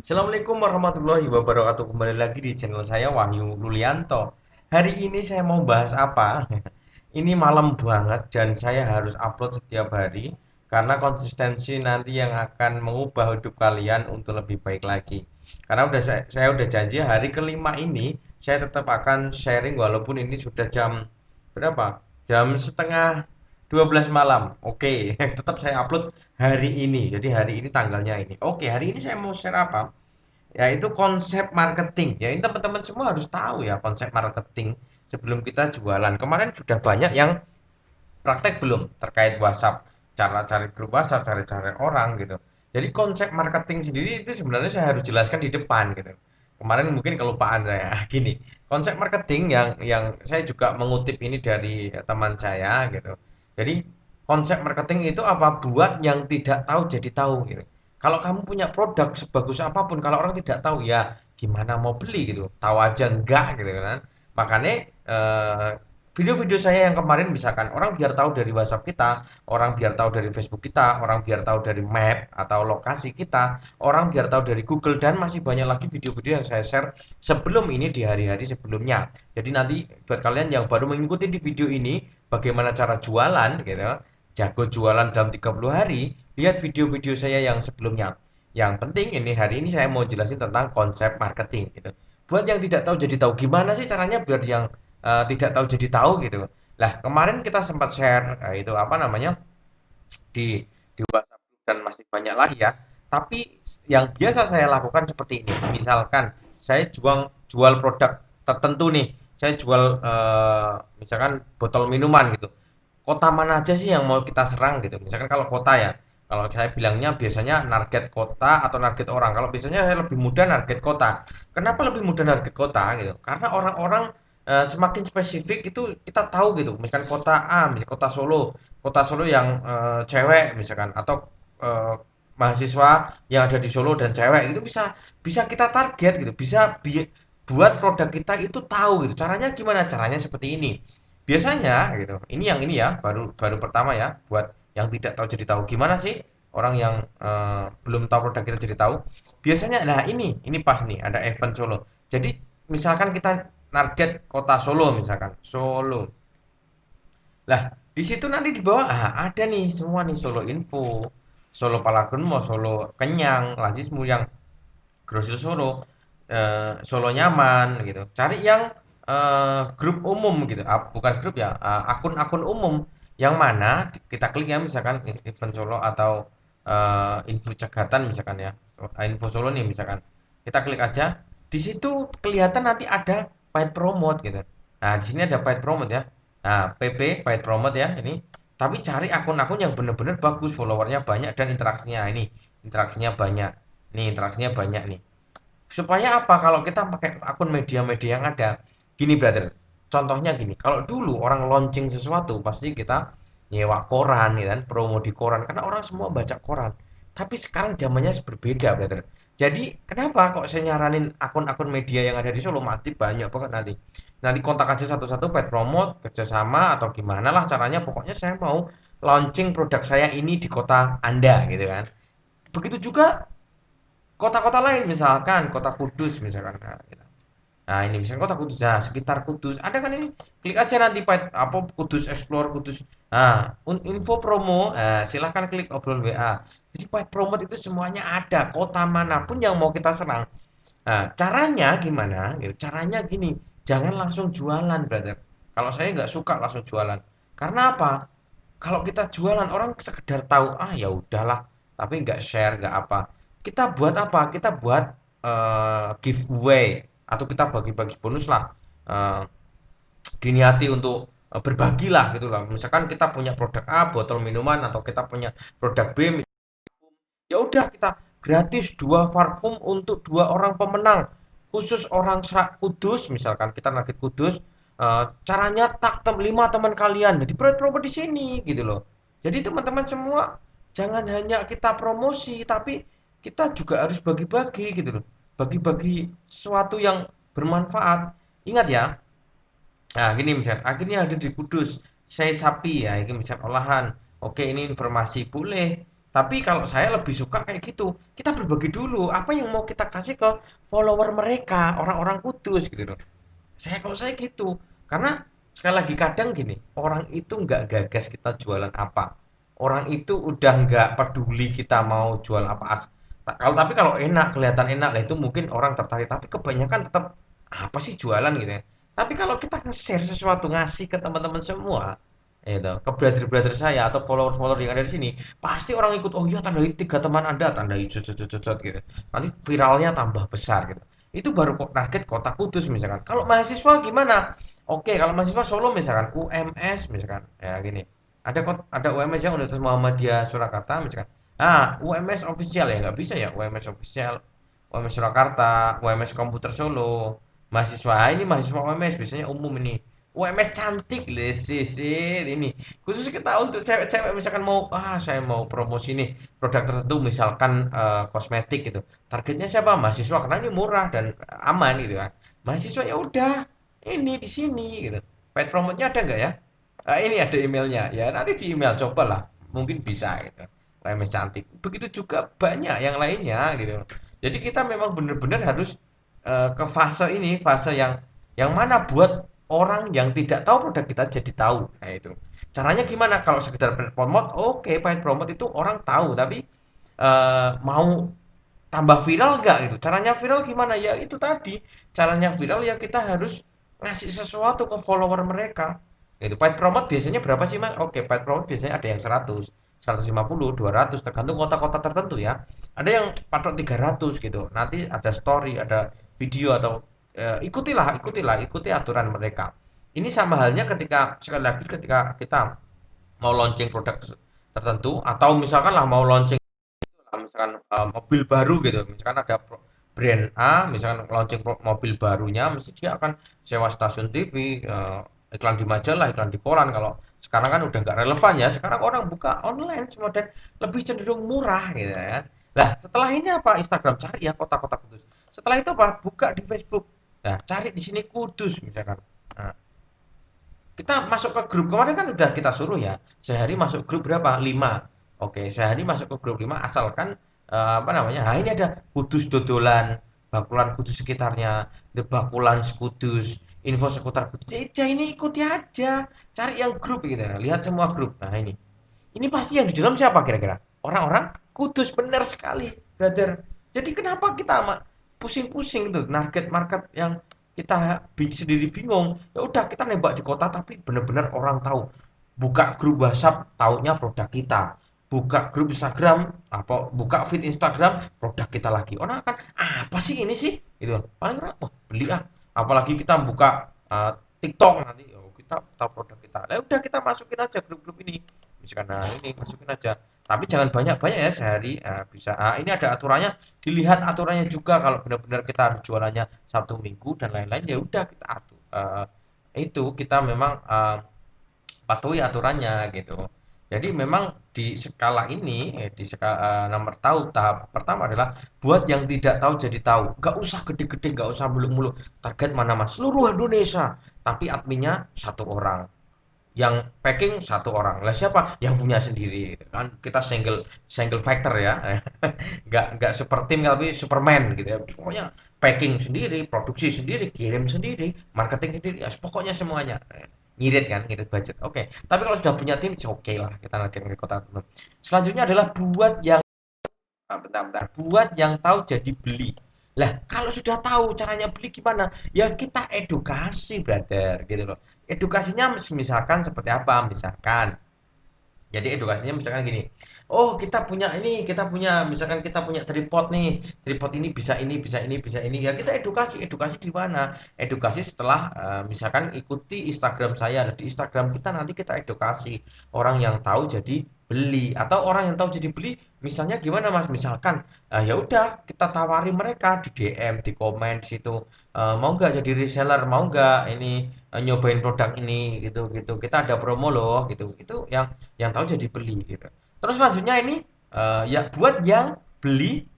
Assalamualaikum warahmatullahi wabarakatuh. Kembali lagi di channel saya Wahyu Lulianto. Hari ini saya mau bahas apa? Ini malam banget dan saya harus upload setiap hari karena konsistensi nanti yang akan mengubah hidup kalian untuk lebih baik lagi. Karena saya udah janji hari kelima ini saya tetap akan sharing walaupun ini sudah jam berapa? Jam setengah 12 malam. Oke, tetap saya upload hari ini. Jadi hari ini tanggalnya ini. Oke, hari ini saya mau share apa? Yaitu konsep marketing. Ya, ini teman-teman semua harus tahu ya konsep marketing sebelum kita jualan. Kemarin sudah banyak yang praktek belum terkait WhatsApp, cara cari grup WhatsApp, cari-cari orang gitu. Jadi konsep marketing sendiri itu sebenarnya saya harus jelaskan di depan gitu. Kemarin mungkin kelupaan saya. Gini, konsep marketing yang saya juga mengutip ini dari teman saya gitu. Jadi konsep marketing itu apa? Buat yang tidak tahu jadi tahu gitu. Kalau kamu punya produk sebagus apapun, kalau orang tidak tahu ya gimana mau beli gitu. Tahu aja enggak gitu kan. Makanya eh, video-video saya yang kemarin misalkan orang biar tahu dari WhatsApp kita, orang biar tahu dari Facebook kita, orang biar tahu dari map atau lokasi kita, orang biar tahu dari Google dan masih banyak lagi video-video yang saya share sebelum ini di hari-hari sebelumnya. Jadi nanti buat kalian yang baru mengikuti di video ini bagaimana cara jualan gitu, jago jualan dalam 30 hari, lihat video-video saya yang sebelumnya. Yang penting ini hari ini saya mau jelasin tentang konsep marketing gitu. Buat yang tidak tahu jadi tahu gimana sih caranya biar yang tidak tahu jadi tahu gitu. Lah, kemarin kita sempat share itu apa namanya di WhatsApp dan masih banyak lagi ya. Tapi yang biasa saya lakukan seperti ini. Misalkan saya jual produk tertentu nih. Saya jual misalkan botol minuman gitu. Kota mana aja sih yang mau kita serang gitu. Misalkan kalau kota ya. Kalau saya bilangnya biasanya target kota atau target orang. Kalau biasanya saya lebih mudah target kota. Kenapa lebih mudah target kota gitu? Karena orang-orang semakin spesifik itu kita tahu gitu. Misalkan kota A, misalkan kota Solo yang cewek misalkan atau eh, mahasiswa yang ada di Solo dan cewek itu bisa bisa kita target gitu. Buat produk kita itu tahu gitu. Caranya gimana? Caranya seperti ini. Biasanya gitu. Ini ya, baru baru pertama ya buat yang tidak tahu jadi tahu. Gimana sih orang yang belum tahu produk kita jadi tahu? Biasanya nah ini pas nih ada event Solo. Jadi misalkan kita target kota Solo misalkan. Solo. Lah, di situ nanti di bawah ada nih semua nih Solo Info, Solo Palagunmo, Solo Kenyang, Lasismu yang Grosir Solo, Solo Nyaman gitu. Cari yang grup umum gitu. Bukan grup ya, akun-akun umum yang mana kita klik ya misalkan event Solo atau info cegatan misalkan ya. Info Solo nih misalkan. Kita klik aja. Di situ kelihatan nanti ada paid promote gitu. Nah, di sini ada paid promote ya. Nah, PP paid promote ya ini. Tapi cari akun-akun yang benar-benar bagus, followernya banyak dan interaksinya ini. Interaksinya banyak. Nih, interaksinya banyak nih. Supaya apa? Kalau kita pakai akun media-media yang ada, gini brother. Contohnya gini, kalau dulu orang launching sesuatu pasti kita nyewa koran, ya kan, promo di koran karena orang semua baca koran. Tapi sekarang zamannya berbeda, brother. Jadi, kenapa kok saya nyaranin akun-akun media yang ada di Solo mati banyak banget nanti. Nanti kontak aja satu-satu paid promote, kerjasama atau gimana lah caranya. Pokoknya saya mau launching produk saya ini di kota Anda gitu kan. Begitu juga kota-kota lain misalkan kota Kudus misalkan nah ini misalkan kota Kudus nah sekitar Kudus ada kan ini klik aja nanti apa Kudus Explore Kudus nah info promo nah, silahkan klik obrol WA jadi paid promote itu semuanya ada kota manapun yang mau kita serang nah caranya gimana gitu. Caranya gini jangan langsung jualan brother kalau saya nggak suka langsung jualan karena apa kalau kita jualan orang sekedar tahu ya udahlah tapi nggak share nggak apa kita buat apa kita buat giveaway atau kita bagi-bagi bonus lah eh, diniati untuk berbagi lah gitu lah misalkan kita punya produk A botol minuman atau kita punya produk B ya udah kita gratis dua parfum untuk dua orang pemenang khusus orang Kudus misalkan kita target Kudus caranya tak 5 teman kalian jadi promo di sini gitu loh jadi teman-teman semua jangan hanya kita promosi tapi kita juga harus bagi-bagi gitu loh bagi-bagi sesuatu yang bermanfaat ingat ya nah, gini misal, akhirnya ada di Kudus, saya sapi ya, ini misal olahan. Oke, ini informasi boleh. Tapi kalau saya lebih suka kayak gitu. Kita berbagi dulu apa yang mau kita kasih ke follower mereka, orang-orang kudus gitu loh. Kalau saya gitu. Karena sekali lagi kadang gini, orang itu nggak gagas kita jualan apa. Orang itu udah nggak peduli kita mau jual apa. Tapi kalau enak, kelihatan enak lah itu mungkin orang tertarik. Tapi kebanyakan tetap apa sih jualan gitu ya. Tapi kalau kita nge-share sesuatu, ngasih ke teman-teman semua, itu ke brother-brother saya atau follower-follower yang ada di sini, pasti orang ikut. Oh iya, tandai tiga teman Anda, tandai gitu. Nanti viralnya tambah besar gitu. Itu baru kok target kota Kudus misalkan. Kalau mahasiswa gimana? Oke, kalau mahasiswa Solo misalkan UMS misalkan, ya gini. Ada UMS yang Universitas Muhammadiyah Surakarta misalkan. UMS official ya nggak bisa ya UMS official, UMS Surakarta, UMS Komputer Solo. Mahasiswa ini mahasiswa UMS biasanya umum ini. UMS cantik sih ini. Khusus kita untuk cewek-cewek misalkan saya mau promosi nih produk tertentu misalkan kosmetik gitu. Targetnya siapa? Mahasiswa karena ini murah dan aman gitu kan. Mahasiswa ya udah ini di sini gitu. Paid promote-nya ada nggak ya? Ini ada emailnya ya nanti di email cobalah mungkin bisa gitu. UMS cantik. Begitu juga banyak yang lainnya gitu. Jadi kita memang benar-benar harus ke fase ini, fase yang mana buat orang yang tidak tahu produk kita jadi tahu. Nah, itu. Caranya gimana? Kalau sekedar promote, oke, paid promote itu orang tahu, tapi mau tambah viral nggak gitu? Caranya viral gimana? Ya itu tadi. Caranya viral ya kita harus ngasih sesuatu ke follower mereka. Itu paid promote biasanya berapa sih, Mas? Oke, paid promote biasanya ada yang 100, 150, 200 tergantung kota-kota tertentu ya. Ada yang patok 300 gitu. Nanti ada story, ada video atau ikuti aturan mereka. Ini sama halnya ketika sekali lagi ketika kita mau launching produk tertentu atau misalkan lah mau launching misalkan mobil baru gitu, misalkan ada brand A misalkan launching mobil barunya mesti dia akan sewa stasiun TV, iklan di majalah, iklan di koran. Kalau sekarang kan udah nggak relevan ya, sekarang orang buka online semua dan lebih cenderung murah gitu ya. Nah setelah ini apa? Instagram cari ya kota-kota kudus. Setelah itu apa? Buka di Facebook. Nah cari di sini kudus misalkan. Nah, kita masuk ke grup kemarin kan udah kita suruh ya sehari masuk grup berapa 5. Oke sehari masuk ke grup 5 asalkan apa namanya, nah ini ada kudus dodolan, bakulan kudus sekitarnya, the bakulan kudus, info seputar kudus ya ini ikuti aja, cari yang grup gitu, lihat semua grup. Nah ini pasti yang di dalam siapa kira-kira? Orang-orang kudus, benar sekali, brother. Jadi kenapa kita pusing-pusing tuh target market yang kita sendiri bingung. Ya udah kita nembak di kota tapi benar-benar orang tahu. Buka grup WhatsApp taunya produk kita. Buka grup Instagram, apa buka feed Instagram produk kita lagi. Orang akan apa sih ini sih? Itu paling wah beli ah. Apalagi kita buka TikTok nanti oh, kita tahu produk kita. Ya udah kita masukin aja grup-grup ini misalkan nah ini masukin aja tapi jangan banyak-banyak ya sehari bisa ini ada aturannya, dilihat aturannya juga kalau benar-benar kita harus jualannya Sabtu Minggu dan lain-lain ya udah kita atur itu kita memang patuhi aturannya gitu. Jadi memang di skala ini di skala nomor tahu tahap pertama adalah buat yang tidak tahu jadi tahu, nggak usah gede-gede, nggak usah muluk-muluk. Target mana mas seluruh Indonesia tapi adminnya satu orang, yang packing satu orang lah siapa yang punya sendiri kan, kita single single factor ya. Nggak super tim tapi Superman gitu ya, pokoknya packing sendiri, produksi sendiri, kirim sendiri, marketing sendiri ya, pokoknya semuanya. Ngirit kan, ngirit budget oke. Tapi kalau sudah punya tim oke lah kita nanti ke kota teman. Selanjutnya adalah buat yang bentar-bentar, buat yang tahu jadi beli. Lah kalau sudah tahu caranya beli gimana ya kita edukasi brother gitu loh. Edukasinya misalkan seperti apa, misalkan jadi edukasinya misalkan gini, oh kita punya ini, kita punya misalkan kita punya tripod nih, tripod ini bisa ini, bisa ini, bisa ini. Ya kita edukasi, edukasi di mana? Edukasi setelah misalkan ikuti Instagram saya. Nah, di Instagram kita nanti kita edukasi orang yang tahu jadi beli atau orang yang tahu jadi beli. Misalnya gimana Mas? Misalkan ya udah kita tawari mereka di DM, di komen di situ. Mau nggak jadi reseller? Mau nggak ini nyobain produk ini gitu gitu. Kita ada promo loh gitu. Itu yang tahu jadi beli gitu. Terus selanjutnya ini ya buat yang beli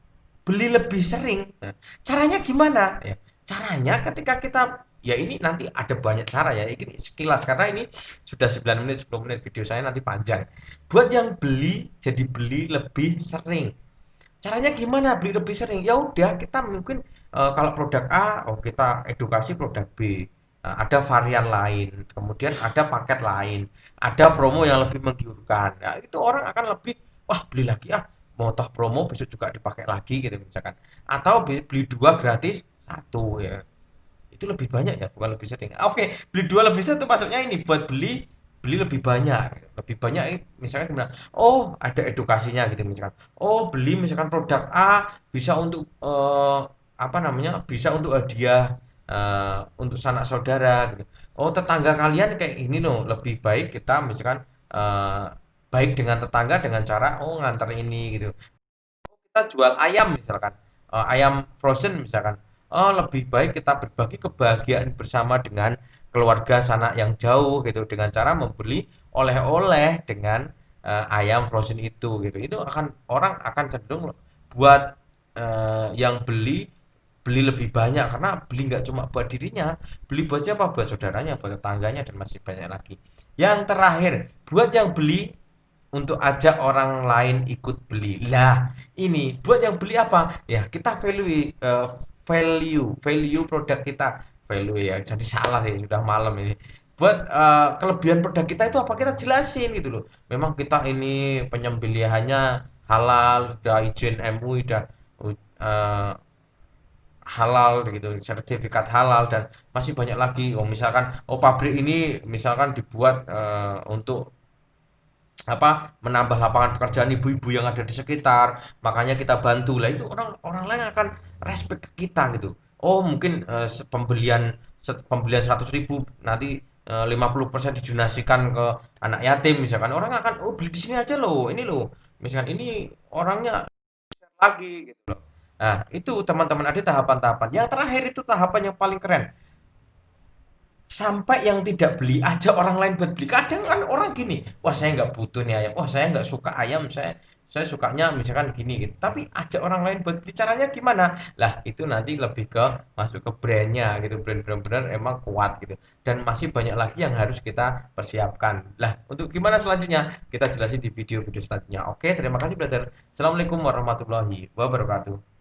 beli lebih sering. Nah, caranya gimana? Ya, caranya ketika kita Ya ini nanti ada banyak cara ya. Ini sekilas karena ini sudah 9 menit 10 menit video saya nanti panjang. Buat yang beli jadi beli lebih sering. Caranya gimana beli lebih sering? Ya udah kita mungkin kalau produk A, oh kita edukasi produk B. Ada varian lain, kemudian ada paket lain, ada promo yang lebih menggiurkan. Nah, itu orang akan lebih wah beli lagi ah, mau toh promo besok juga dipakai lagi gitu misalkan. Atau beli dua gratis satu ya. Itu lebih banyak ya, bukan lebih sering. Oke, beli dua lebih satu maksudnya ini buat beli beli lebih banyak. Lebih banyak misalkan gimana? Oh, ada edukasinya gitu misalkan. Oh, beli misalkan produk A bisa untuk apa namanya? Bisa untuk hadiah untuk sanak saudara gitu. Oh, tetangga kalian kayak ini loh, lebih baik kita misalkan eh, baik dengan tetangga dengan cara oh nganter ini gitu. Kita jual ayam misalkan, ayam frozen misalkan, oh lebih baik kita berbagi kebahagiaan bersama dengan keluarga sanak yang jauh gitu dengan cara membeli oleh-oleh dengan ayam frozen itu gitu. Itu akan orang akan cenderung buat yang beli lebih banyak karena beli nggak cuma buat dirinya, beli buat siapa? Buat saudaranya, buat tetangganya dan masih banyak lagi. Yang terakhir, buat yang beli untuk ajak orang lain ikut beli. Lah, ini buat yang beli apa? Ya, kita value produk kita. Value ya. Jadi salah ya, sudah malam ini. Buat kelebihan produk kita itu apa? Kita jelasin gitu loh. Memang kita ini penyembelihannya halal, sudah izin MUI, sudah eh, halal gitu, sertifikat halal dan masih banyak lagi. Oh, misalkan oh pabrik ini misalkan dibuat untuk apa menambah lapangan pekerjaan ibu-ibu yang ada di sekitar makanya kita bantu lah itu orang orang lain akan respect ke kita gitu oh mungkin pembelian 100.000 nanti 50% didonasikan ke anak yatim misalkan orang akan oh beli di sini aja loh ini loh misalkan ini orangnya lagi gitu loh nah itu teman-teman ada tahapan-tahapan yang terakhir itu tahapan yang paling keren sampai yang tidak beli aja orang lain buat beli kadang kan orang gini wah saya nggak butuh nih ayam wah saya nggak suka ayam saya sukanya misalkan gini gitu tapi ajak orang lain buat beli caranya gimana lah itu nanti lebih ke masuk ke brandnya gitu brand benar-benar emang kuat gitu dan masih banyak lagi yang harus kita persiapkan lah untuk gimana selanjutnya kita jelasin di video-video selanjutnya oke terima kasih brother assalamualaikum warahmatullahi wabarakatuh